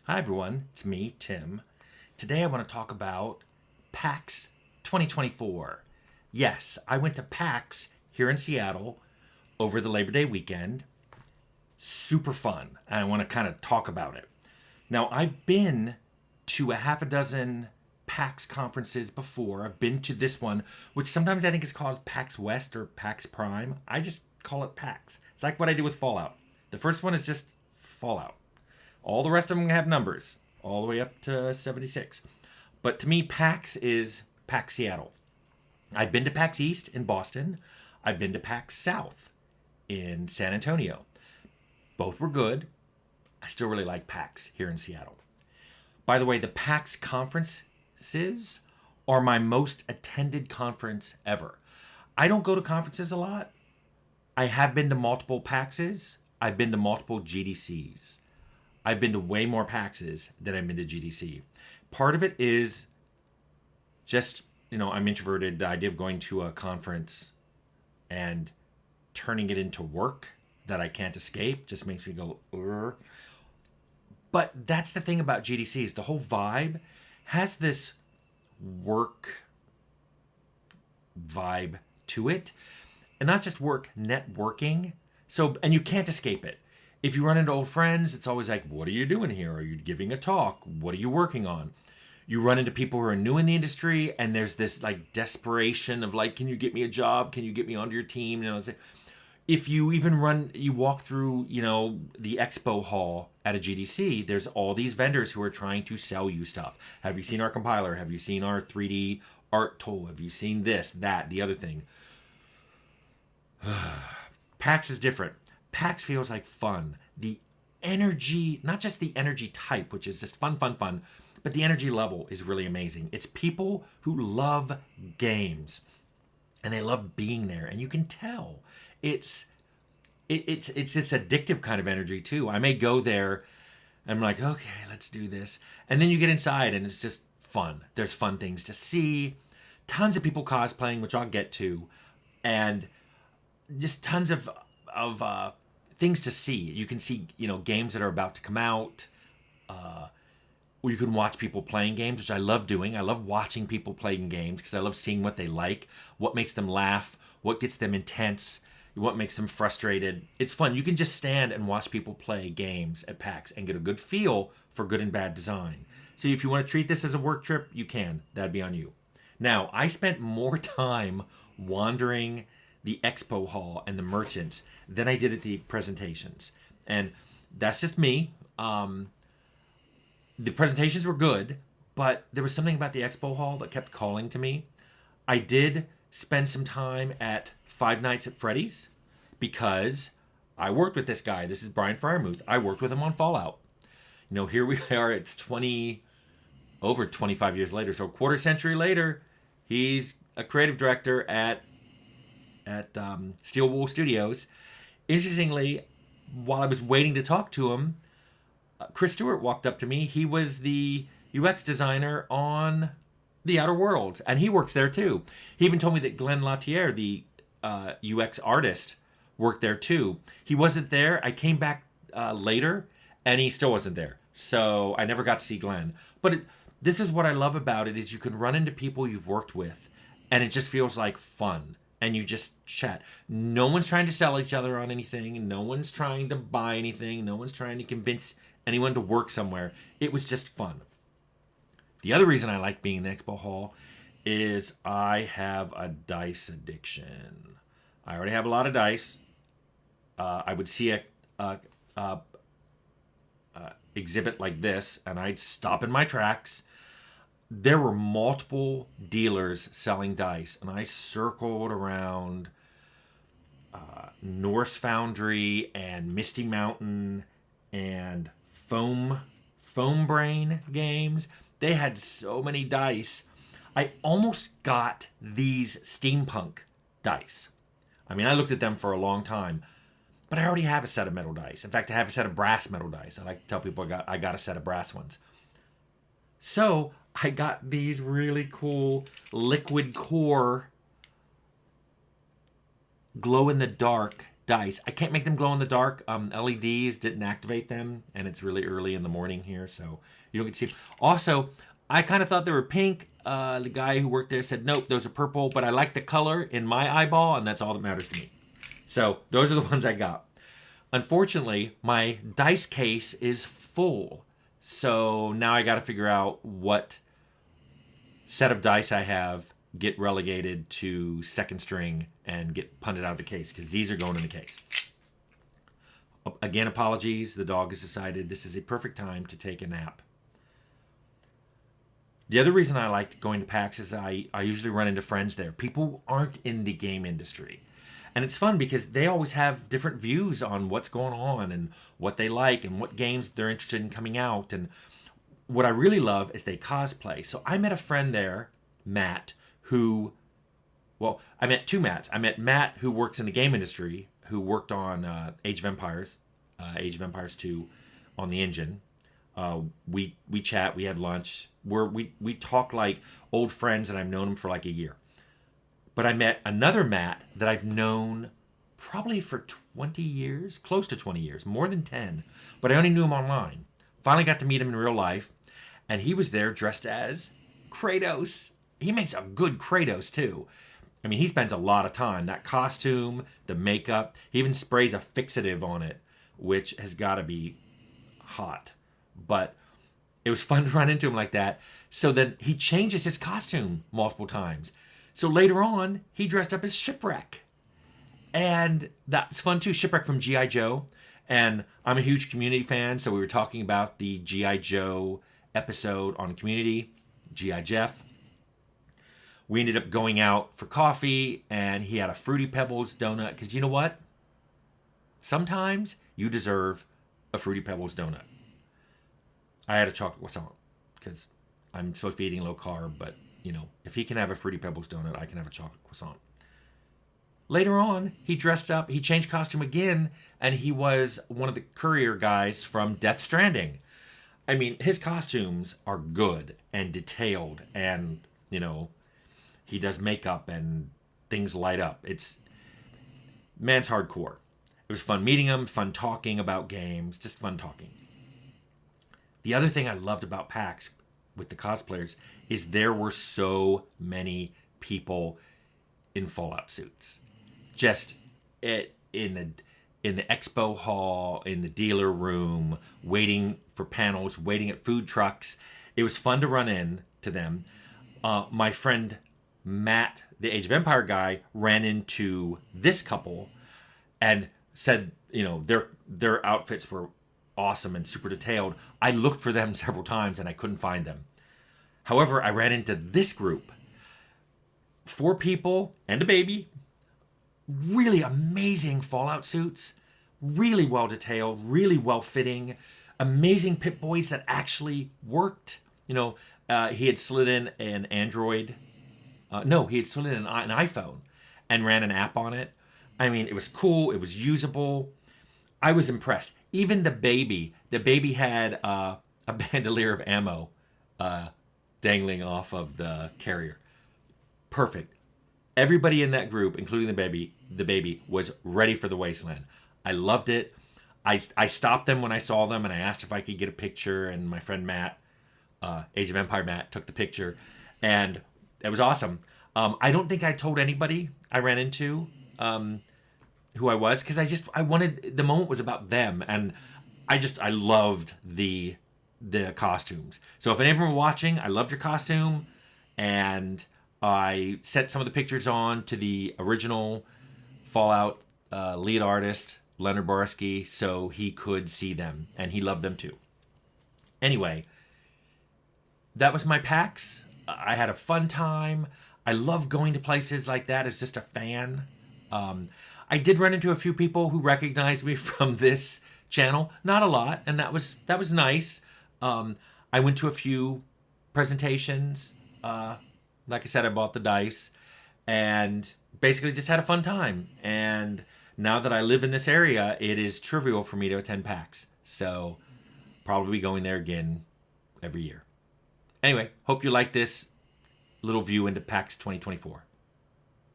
Hi everyone, it's me, Tim. Today I want to talk about PAX 2024. Yes, I went to PAX here in Seattle over the Labor Day weekend. Super fun, and I want to kind of talk about it. Now, I've been to a half a dozen PAX conferences before. I've been to this one, which sometimes I think is called PAX West or PAX Prime. I just call it PAX. It's like what I did with Fallout. The first one is just Fallout. All the rest of them have numbers, all the way up to 76. But to me, PAX is PAX Seattle. I've been to PAX East in Boston. I've been to PAX South in San Antonio. Both were good. I still really like PAX here in Seattle. By the way, the PAX conferences are my most attended conference ever. I don't go to conferences a lot. I have been to multiple PAXs. I've been to multiple GDCs. I've been to way more PAXs than I've been to GDC. Part of it is just, I'm introverted. The idea of going to a conference and turning it into work that I can't escape just makes me go, Ugh. But that's the thing about GDCs. The whole vibe has this work vibe to it. And not just work, networking. So, and you can't escape it. If you run into old friends, it's always like, what are you doing here? Are you giving a talk? What are you working on? You run into people who are new in the industry, and there's this like desperation of like, can you get me a job? Can you get me onto your team? If you even you walk through, the expo hall at a GDC, there's all these vendors who are trying to sell you stuff. Have you seen our compiler? Have you seen our 3D art tool? Have you seen this, that, the other thing? PAX is different. PAX feels like fun. The energy, not just the energy type, which is just fun, fun, fun, but the energy level is really amazing. It's people who love games and they love being there, and you can tell it's this addictive kind of energy too. I may go there, and I'm like, okay, let's do this, and then you get inside, and it's just fun. There's fun things to see, tons of people cosplaying, which I'll get to, and just tons of things to see. You can see games that are about to come out. Or you can watch people playing games, which I love doing. I love watching people playing games because I love seeing what they like, what makes them laugh, what gets them intense, what makes them frustrated. It's fun. You can just stand and watch people play games at PAX and get a good feel for good and bad design. So if you want to treat this as a work trip, you can. That'd be on you. Now, I spent more time wandering the expo hall and the merchants than I did at the presentations. And that's just me. The presentations were good, but there was something about the expo hall that kept calling to me. I did spend some time at Five Nights at Freddy's because I worked with this guy. This is Brian Fryermuth. I worked with him on Fallout. Here we are. It's over 25 years later. So a quarter century later, he's a creative director at Steel Wool Studios. Interestingly, while I was waiting to talk to him, Chris Stewart walked up to me. He was the UX designer on The Outer Worlds, and he works there too. He even told me that Glenn Latier, the UX artist, worked there too. He wasn't there. I came back later, and he still wasn't there. So I never got to see Glenn. But this is what I love about it: is you can run into people you've worked with, and it just feels like fun. And you just chat. No one's trying to sell each other on anything. No one's trying to buy anything. No one's trying to convince anyone to work somewhere. It was just fun. The other reason I like being in the expo hall is I have a dice addiction. I already have a lot of dice. I would see a exhibit like this, and I'd stop in my tracks. There were multiple dealers selling dice, and I circled around Norse Foundry and Misty Mountain and Foam Brain games. They had so many dice. I almost got these steampunk dice. I mean, I looked at them for a long time, but I already have a set of metal dice. In fact, I have a set of brass metal dice. I like to tell people I got a set of brass ones. So I got these really cool liquid core glow in the dark dice. I can't make them glow in the dark. LEDs didn't activate them, and it's really early in the morning here, so you don't get to see them. Also, I kind of thought they were pink. The guy who worked there said, nope, those are purple, but I like the color in my eyeball, and that's all that matters to me. So those are the ones I got. Unfortunately, my dice case is full. So now I got to figure out what set of dice I have, get relegated to second string, and get punted out of the case, because these are going in the case. Again, apologies. The dog has decided this is a perfect time to take a nap. The other reason I like going to PAX is I usually run into friends there. People who aren't in the game industry. And it's fun because they always have different views on what's going on and what they like and what games they're interested in coming out. And what I really love is they cosplay. So I met a friend there, Matt, who, well, I met two Matts. I met Matt, who works in the game industry, who worked on Age of Empires 2 on the engine. We chat, we had lunch. We talk like old friends, and I've known him for like a year. But I met another Matt that I've known probably for 20 years, close to 20 years, more than 10. But I only knew him online. Finally got to meet him in real life, and he was there dressed as Kratos. He makes a good Kratos, too. I mean, he spends a lot of time. That costume, the makeup, he even sprays a fixative on it, which has got to be hot. But it was fun to run into him like that. So then he changes his costume multiple times. So later on, he dressed up as Shipwreck. And that's fun too. Shipwreck from G.I. Joe. And I'm a huge Community fan, so we were talking about the G.I. Joe episode on Community, G.I. Jeff. We ended up going out for coffee, and he had a Fruity Pebbles donut. Because you know what? Sometimes you deserve a Fruity Pebbles donut. I had a chocolate croissant because I'm supposed to be eating low carb, but you know, if he can have a Fruity Pebbles donut, I can have a chocolate croissant. Later on, he dressed up, he changed costume again, and he was one of the courier guys from Death Stranding. I mean, his costumes are good and detailed, and, you know, he does makeup and things light up. Man's hardcore. It was fun meeting him, fun talking about games, just fun talking. The other thing I loved about PAX with the cosplayers is there were so many people in Fallout suits. Just in the expo hall, in the dealer room, waiting for panels, waiting at food trucks. It was fun to run in to them. My friend Matt, the Age of Empire guy, ran into this couple and said, you know, their outfits were awesome and super detailed. I looked for them several times and I couldn't find them. However, I ran into this group. 4 people and a baby. Really amazing Fallout suits. Really well detailed. Really well fitting. Amazing Pip-Boys that actually worked. You know, he had slid in an Android. He had slid in an iPhone and ran an app on it. I mean, it was cool. It was usable. I was impressed. Even the baby had a bandolier of ammo dangling off of the carrier. Perfect. Everybody in that group, including the baby, was ready for the wasteland. I loved it. I stopped them when I saw them, and I asked if I could get a picture, and my friend Matt, Age of Empire Matt, took the picture, and it was awesome. I don't think I told anybody I ran into who I was, because I wanted, the moment was about them, and I loved the costumes. So if any of them were watching, I loved your costume, and I sent some of the pictures on to the original Fallout lead artist, Leonard Borsky, so he could see them, and he loved them too. Anyway, that was my PAX. I had a fun time. I love going to places like that as just a fan. I did run into a few people who recognized me from this channel. Not a lot, and that was nice. I went to a few presentations. Like I said, I bought the dice and basically just had a fun time. And now that I live in this area, it is trivial for me to attend PAX. So probably going there again every year. Anyway, hope you like this little view into PAX 2024.